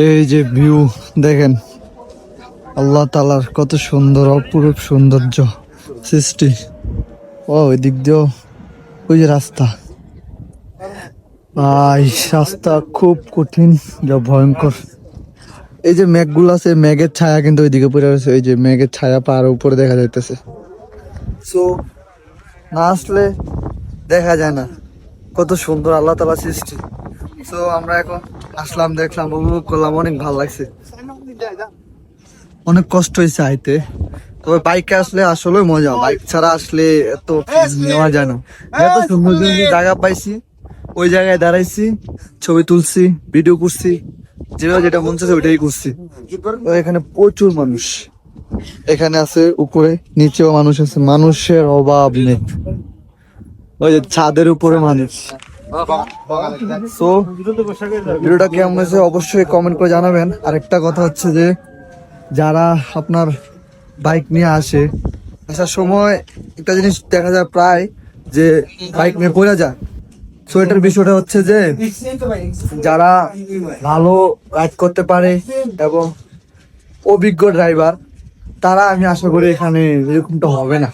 এই যে ভিউ দেখেন, আল্লাহ তাআলার কত সুন্দর অপরূপ সৌন্দর্য সৃষ্টি। ও ওই দিক দিয়েও ওই যে রাস্তা, ভাই রাস্তা খুব কঠিন, যা ভয়ঙ্কর। এই যে মেঘগুলো আছে, মেঘের ছায়া কিন্তু ওইদিকে পড়ে রয়েছে, ওই যে মেঘের ছায়া পাহাড় উপরে দেখা যাইতেছে। সো না আসলে দেখা যায় না কত সুন্দর আল্লাহ তাআলা সৃষ্টি। তো আমরা এখন আসলাম, দেখলাম, উপভোগ করলাম, অনেক ভালো লাগছে। অনেক কষ্ট হয়েছে আইতে, তবে বাইকে আসলে আসলে মজা, বাইক ছাড়া আসলে এত নেওয়া যায় না। এত সুন্দর সুন্দর জায়গা পাইছি, ওই জায়গায় দাঁড়াইছি, ছবি তুলছি, ভিডিও করছি, যেভাবে যেটা মন চাচ্ছে ওইটাই করছি। তো এখানে প্রচুর মানুষ, এখানে আছে উপরে, নিচেও মানুষ আছে, মানুষের অভাব নেই। ওই যে ছাদের উপরে মানুষ। সো ভিডিওটা কেমন হয়েছে অবশ্যই কমেন্ট করে জানাবেন। আরেকটা কথা হচ্ছে যে যারা আপনার বাইক নিয়ে আসার সময় একটা জিনিস দেখা যায় প্রায়, যে বাইক নিয়ে পড়ে যায়। সো এটার বিষয়টা হচ্ছে যে যারা ভালো রাইড করতে পারে এবং অভিজ্ঞ ড্রাইভার, তারা আমি আশা করি এখানে এরকমটা হবে না।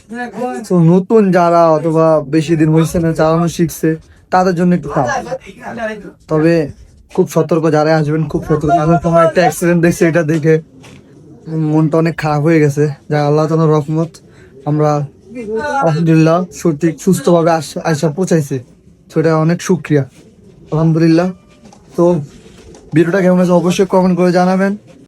তো নতুন যারা অথবা বেশি দিন হয়েছে না, চালানো শিখছে, তাদের জন্য একটু খারাপ। তবে খুব সতর্ক যারা আসবেন, খুব সতর্ক। আমার তোমার একটা অ্যাক্সিডেন্ট দেখছি, এটা দেখে মনটা অনেক খারাপ হয়ে গেছে। যা আল্লাহ তাআলার রহমত, আমরা আলহামদুলিল্লাহ সঠিক সুস্থভাবে আশা পৌঁছাইছে, সেটা অনেক শুকরিয়া, আলহামদুলিল্লাহ। তো ভিডিওটা কেমন আছে অবশ্যই কমেন্ট করে জানাবেন।